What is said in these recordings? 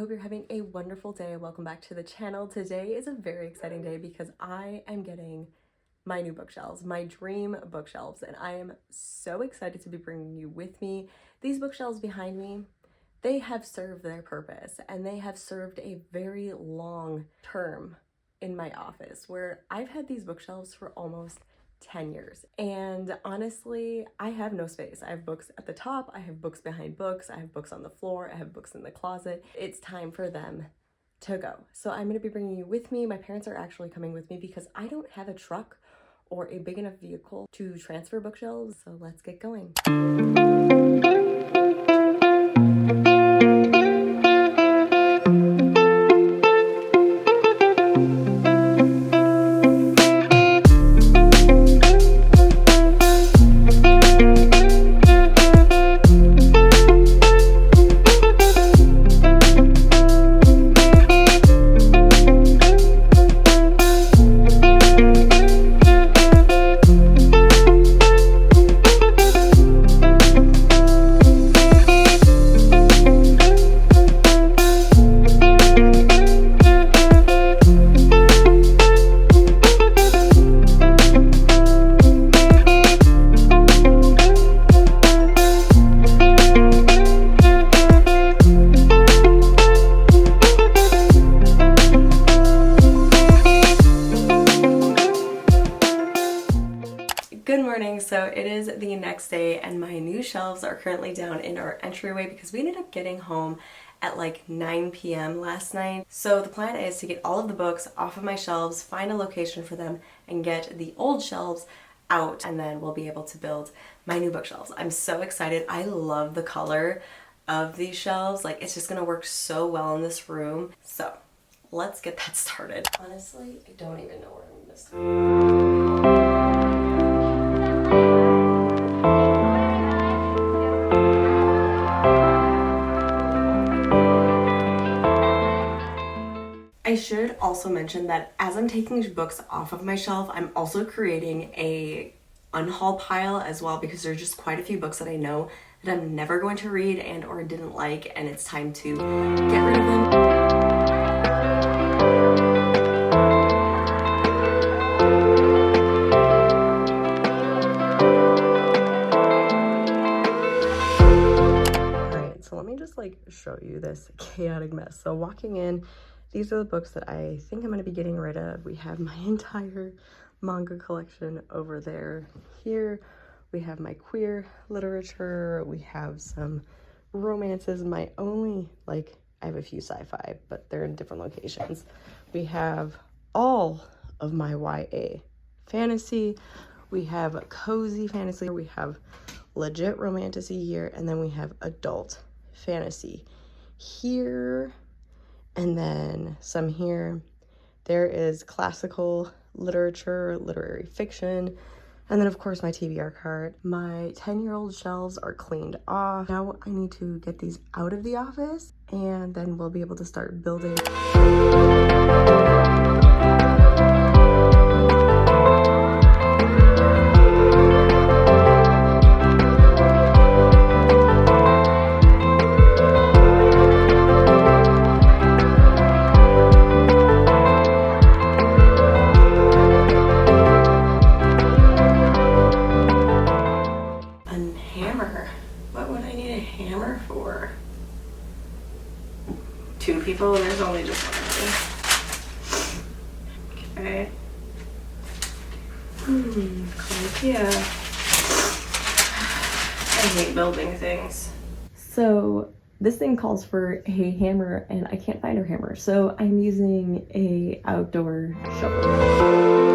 hope you're having a wonderful day. Welcome back to the channel. Today is a very exciting day because I am getting my new bookshelves, my dream bookshelves, and I am so excited to be bringing you with me. These bookshelves behind me, they have served their purpose and they have served a very long term in my office where I've had these bookshelves for almost 10 years. And honestly, I have no space. I have books at the top, I have books behind books, I have books on the floor, I have books in the closet. It's time for them to go. So I'm going to be bringing you with me. My parents are actually coming with me because I don't have a truck or a big enough vehicle to transfer bookshelves. So let's get going. So it is the next day and my new shelves are currently down in our entryway because we ended up getting home at like 9 p.m. last night. So the plan is to get all of the books off of my shelves, find a location for them, and get the old shelves out, and then we'll be able to build my new bookshelves. I'm so excited. I love the color of these shelves. Like, it's just gonna work so well in this room. So let's get that started. Honestly, I don't even know where I'm gonna start. I should also mention that as I'm taking books off of my shelf, I'm also creating a unhaul pile as well because there's just quite a few books that I know that I'm never going to read and or didn't like, and it's time to get rid of them. Alright, so let me just like show you this chaotic mess. So walking in, these are the books that I think I'm going to be getting rid of. We have my entire manga collection over there. Here we have my queer literature. We have some romances. I have a few sci-fi, but they're in different locations. We have all of my YA fantasy. We have cozy fantasy. We have legit romantasy here. And then we have adult fantasy here. And then some here. There is classical literature, literary fiction, and then of course my TBR cart. My 10-year-old shelves are cleaned off. Now I need to get these out of the office and then we'll be able to start building. Two people, there's only just one of me. Okay. Yeah. I hate building things. So this thing calls for a hammer and I can't find a hammer. So I'm using a outdoor shovel.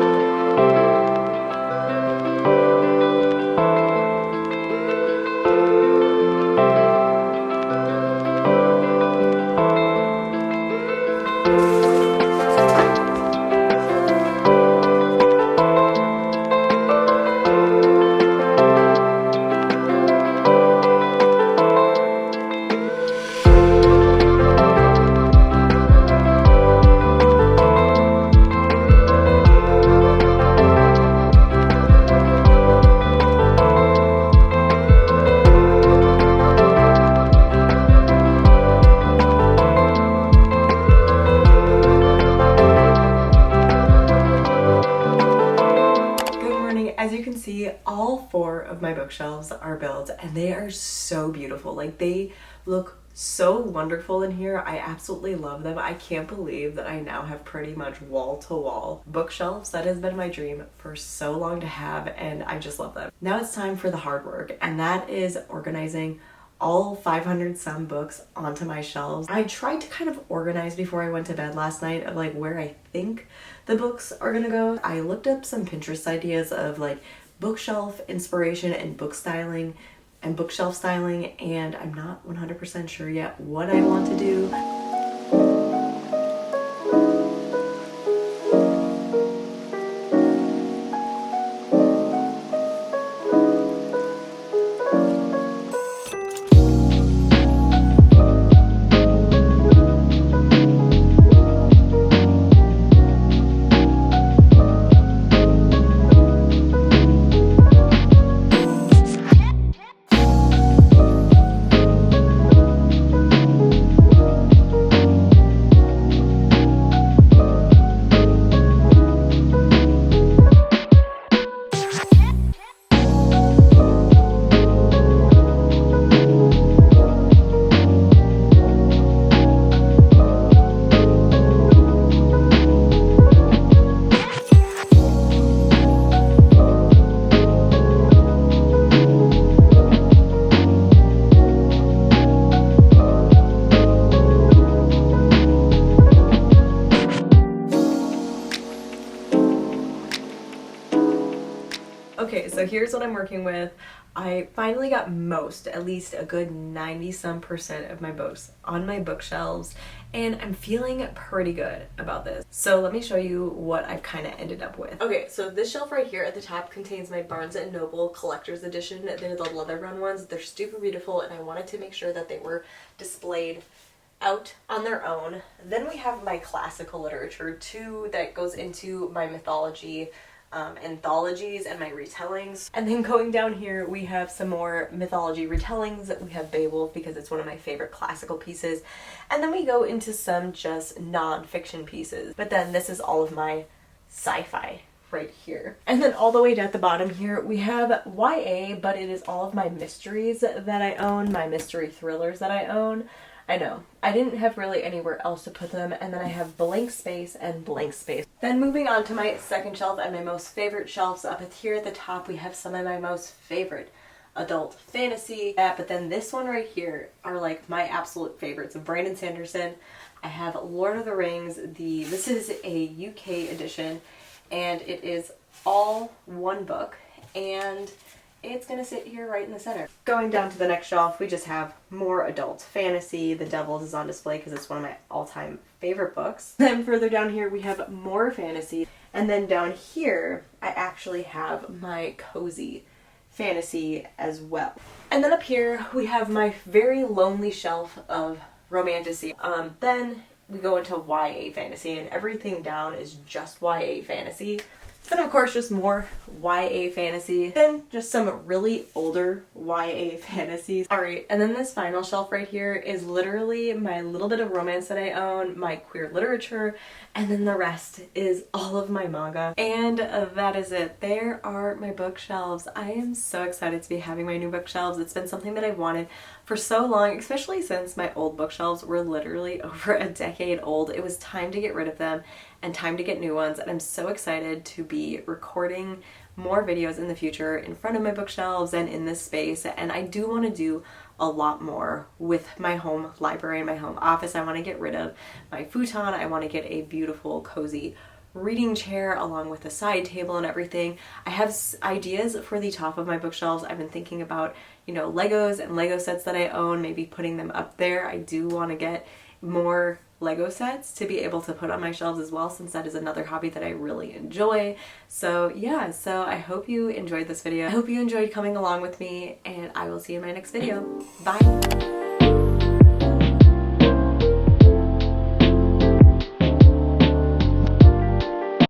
see, all 4 of my bookshelves are built and they are so beautiful. Like, they look so wonderful in here. I absolutely love them. I can't believe that I now have pretty much wall-to-wall bookshelves. That has been my dream for so long to have, and I just love them. Now it's time for the hard work, and that is organizing all 500 some books onto my shelves. I tried to kind of organize before I went to bed last night of like where I think the books are gonna go. I looked up some Pinterest ideas of like bookshelf inspiration and book styling and bookshelf styling, and I'm not 100% sure yet what I want to do. Okay, so here's what I'm working with. I finally got at least a good 90% of my books on my bookshelves, and I'm feeling pretty good about this. So let me show you what I've kind of ended up with. Okay, so this shelf right here at the top contains my Barnes & Noble Collector's Edition. They're the leather run ones. They're super beautiful, and I wanted to make sure that they were displayed out on their own. Then we have my classical literature too, that goes into my mythology anthologies and my retellings. And then going down here we have some more mythology retellings. We have Beowulf because it's one of my favorite classical pieces, and then we go into some just non-fiction pieces. But then this is all of my sci-fi right here. And then all the way down at the bottom here we have YA, but it is all of my mysteries that I own, my mystery thrillers that I own. I know, I didn't have really anywhere else to put them, and then I have blank space and blank space. Then moving on to my second shelf and my most favorite shelves, up here at the top we have some of my most favorite adult fantasy. But then this one right here are like my absolute favorites of Brandon Sanderson. I have Lord of the Rings. This is a UK edition, and it is all one book, and it's gonna sit here right in the center. Going down to the next shelf, we just have more adult fantasy. The Devils is on display because it's one of my all-time favorite books. Then further down here we have more fantasy, and then down here I actually have my cozy fantasy as well. And then up here we have my very lonely shelf of romantasy. Then we go into YA fantasy, and everything down is just YA fantasy. Then of course just more YA fantasy, then just some really older YA fantasies. Alright, and then this final shelf right here is literally my little bit of romance that I own, my queer literature, and then the rest is all of my manga. And that is it. There are my bookshelves. I am so excited to be having my new bookshelves. It's been something that I've wanted for so long, especially since my old bookshelves were literally over a decade old. It was time to get rid of them and time to get new ones, and I'm so excited to be recording more videos in the future in front of my bookshelves and in this space. And I do want to do a lot more with my home library and my home office. I want to get rid of my futon. I want to get a beautiful cozy reading chair along with a side table and everything. I have ideas for the top of my bookshelves. I've been thinking about, you know, Legos and Lego sets that I own, maybe putting them up there. I do want to get more Lego sets to be able to put on my shelves as well, since that is another hobby that I really enjoy. So yeah, so I hope you enjoyed this video. I hope you enjoyed coming along with me, and I will see you in my next video. Bye!